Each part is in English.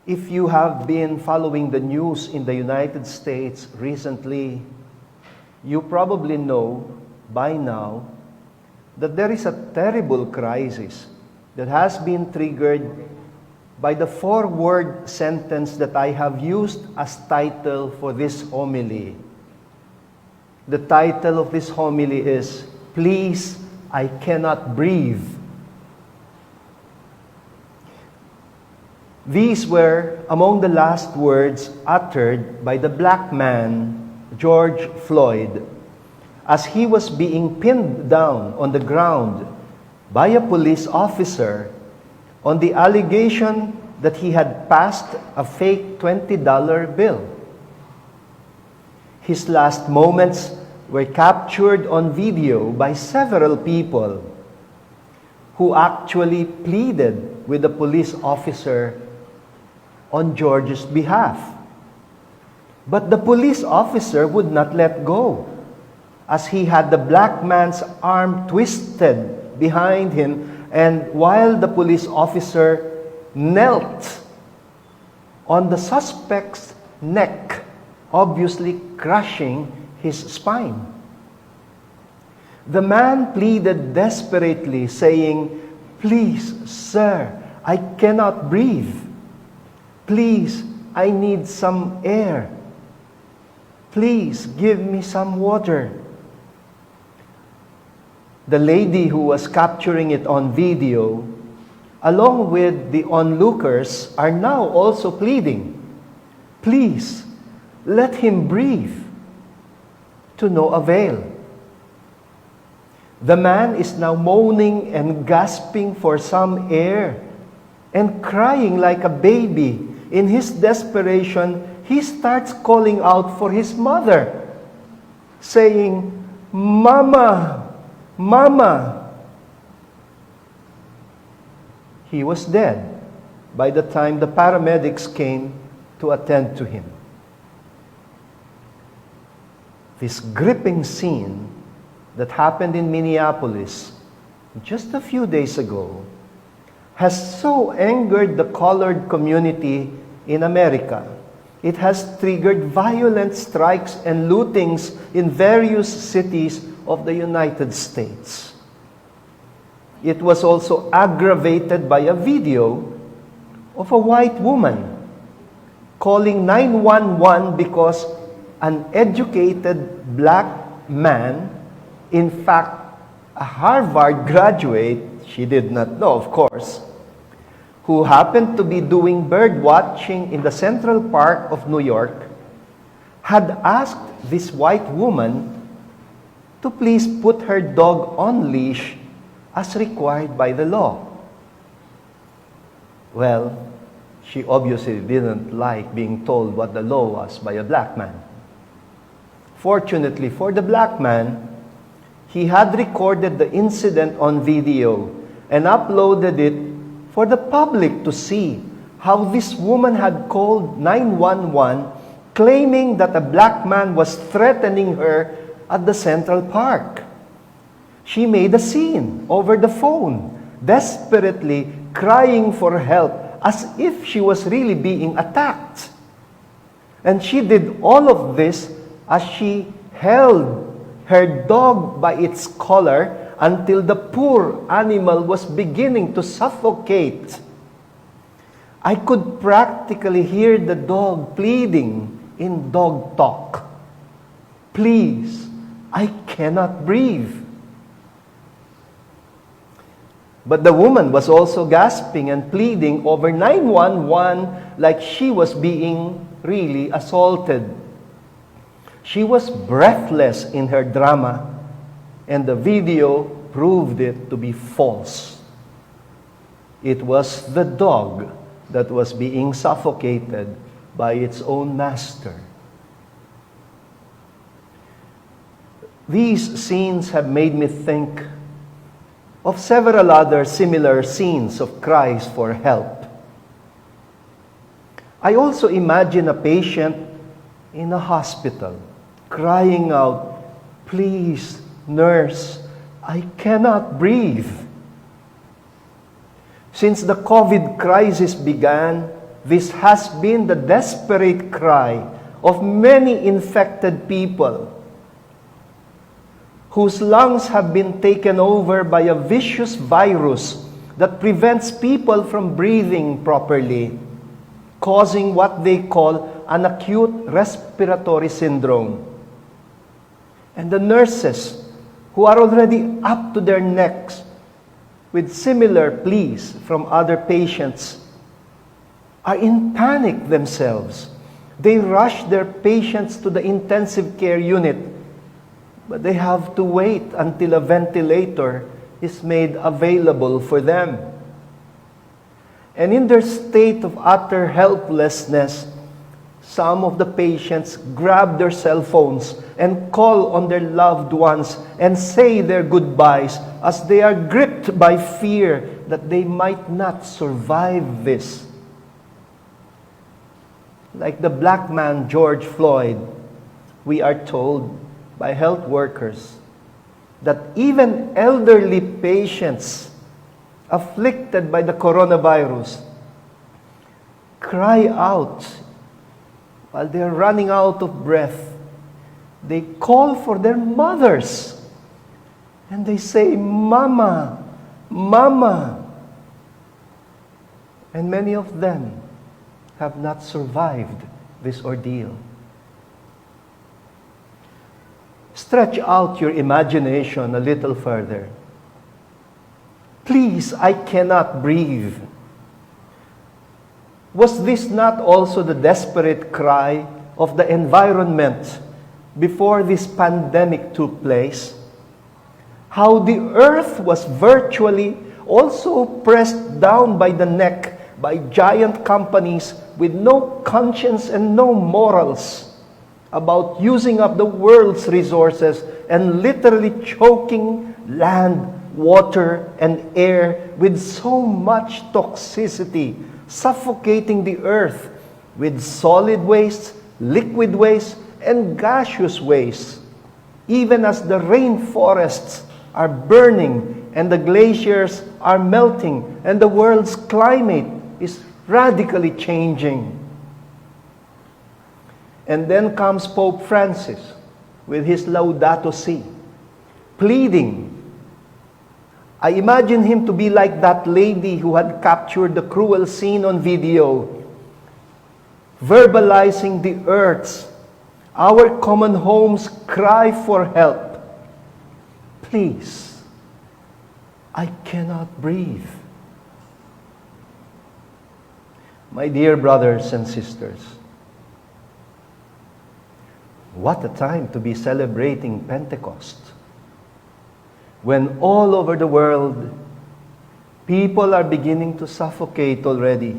If you have been following the news in the United States recently, you probably know by now that there is a terrible crisis that has been triggered by the four-word sentence that I have used as title for this homily. The title of this homily is, "Please, I Cannot Breathe." These were among the last words uttered by the black man, George Floyd, as he was being pinned down on the ground by a police officer on the allegation that he had passed a fake $20 bill. His last moments were captured on video by several people who actually pleaded with the police officer on George's behalf. But the police officer would not let go, as he had the black man's arm twisted behind him, and while the police officer knelt on the suspect's neck, obviously crushing his spine. The man pleaded desperately, saying, "Please, sir, I cannot breathe. Please, I need some air. Please, give me some water." The lady who was capturing it on video, along with the onlookers, are now also pleading, "Please, let him breathe." To no avail. The man is now moaning and gasping for some air and crying like a baby. In his desperation, he starts calling out for his mother, saying, "Mama, Mama." He was dead by the time the paramedics came to attend to him. This gripping scene that happened in Minneapolis just a few days ago has so angered the colored community in America. It has triggered violent strikes and lootings in various cities of the United States. It was also aggravated by a video of a white woman calling 911 because an educated black man, in fact, a Harvard graduate, she did not know, of course, who happened to be doing bird watching in the Central Park of New York, had asked this white woman to please put her dog on leash as required by the law. Well, she obviously didn't like being told what the law was by a black man. Fortunately for the black man, he had recorded the incident on video and uploaded it for the public to see how this woman had called 911, claiming that a black man was threatening her at the Central Park. She made a scene over the phone, desperately crying for help as if she was really being attacked. And she did all of this as she held her dog by its collar until the poor animal was beginning to suffocate. I could practically hear the dog pleading in dog talk, "Please, I cannot breathe." But the woman was also gasping and pleading over 911 like she was being really assaulted. She was breathless in her drama, and the video proved it to be false. It was the dog that was being suffocated by its own master. These scenes have made me think of several other similar scenes of cries for help. I also imagine a patient in a hospital crying out, "Please, nurse, I cannot breathe." Since the COVID crisis began, this has been the desperate cry of many infected people whose lungs have been taken over by a vicious virus that prevents people from breathing properly, causing what they call an acute respiratory syndrome. And the nurses, who are already up to their necks with similar pleas from other patients, are in panic themselves. They rush their patients to the intensive care unit, but they have to wait until a ventilator is made available for them. And in their state of utter helplessness, some of the patients grab their cell phones and call on their loved ones and say their goodbyes as they are gripped by fear that they might not survive this. Like the black man George Floyd, we are told by health workers that even elderly patients afflicted by the coronavirus cry out while they are running out of breath. They call for their mothers and they say, "Mama, Mama." And many of them have not survived this ordeal. Stretch out your imagination a little further. "Please, I cannot breathe." Was this not also the desperate cry of the environment before this pandemic took place? How the earth was virtually also pressed down by the neck by giant companies with no conscience and no morals about using up the world's resources and literally choking land, water, and air with so much toxicity, suffocating the earth with solid waste, liquid waste, and gaseous waste, even as the rainforests are burning and the glaciers are melting and the world's climate is radically changing. And then comes Pope Francis with his Laudato Si, pleading. I imagine him to be like that lady who had captured the cruel scene on video, verbalizing the earth's, our common home's cry for help. "Please, I cannot breathe." My dear brothers and sisters, what a time to be celebrating Pentecost, when all over the world, people are beginning to suffocate already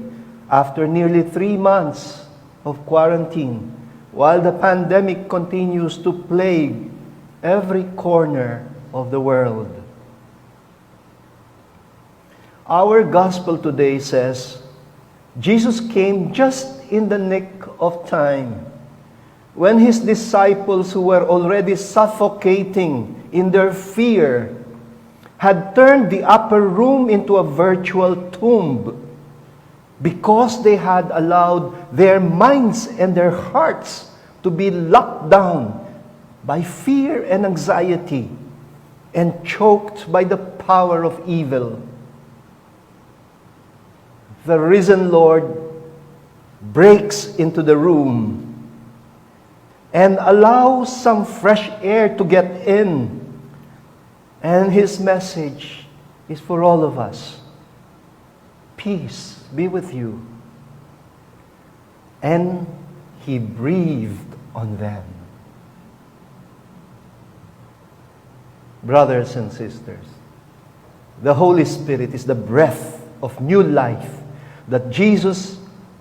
after nearly 3 months of quarantine, while the pandemic continues to plague every corner of the world. Our gospel today says, Jesus came just in the nick of time, when his disciples, who were already suffocating in their fear, had turned the upper room into a virtual tomb because they had allowed their minds and their hearts to be locked down by fear and anxiety and choked by the power of evil. The risen Lord breaks into the room and allows some fresh air to get in. And his message is for all of us. Peace be with you. And he breathed on them. Brothers and sisters, the Holy Spirit is the breath of new life that Jesus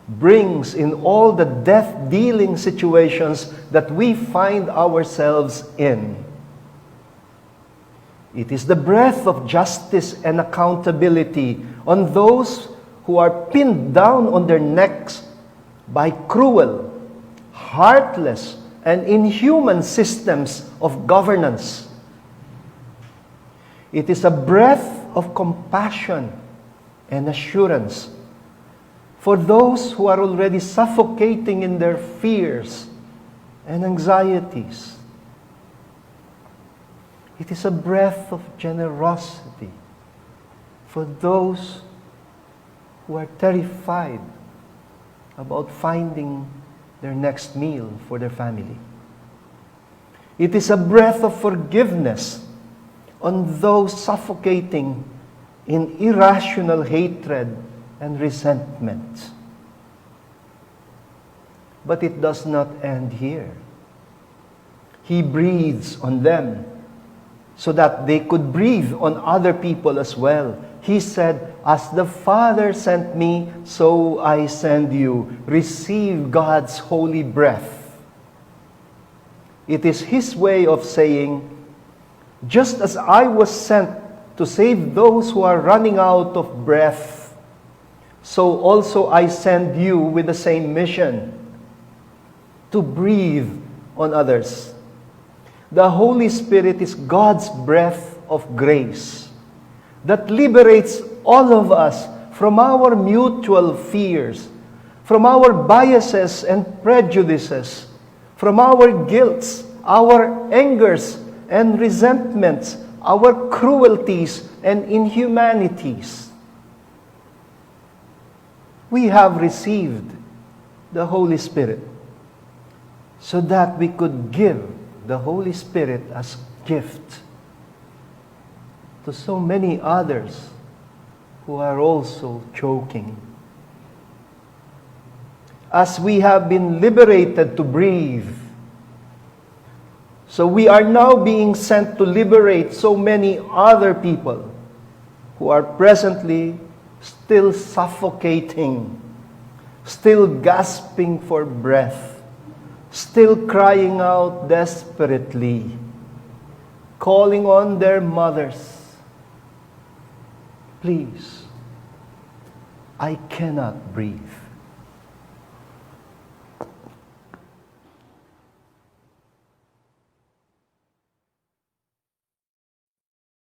brings in all the death-dealing situations that we find ourselves in. It is the breath of justice and accountability on those who are pinned down on their necks by cruel, heartless, and inhuman systems of governance. It is a breath of compassion and assurance for those who are already suffocating in their fears and anxieties. It is a breath of generosity for those who are terrified about finding their next meal for their family. It is a breath of forgiveness on those suffocating in irrational hatred and resentment. But it does not end here. He breathes on them so that they could breathe on other people as well. He said, "As the Father sent me, so I send you." Receive God's holy breath. It is His way of saying, just as I was sent to save those who are running out of breath, so also I send you with the same mission, to breathe on others. The Holy Spirit is God's breath of grace that liberates all of us from our mutual fears, from our biases and prejudices, from our guilts, our angers and resentments, our cruelties and inhumanities. We have received the Holy Spirit so that we could give the Holy Spirit as gift to so many others who are also choking. As we have been liberated to breathe, so we are now being sent to liberate so many other people who are presently still suffocating, still gasping for breath, still crying out desperately, calling on their mothers, "Please, I cannot breathe."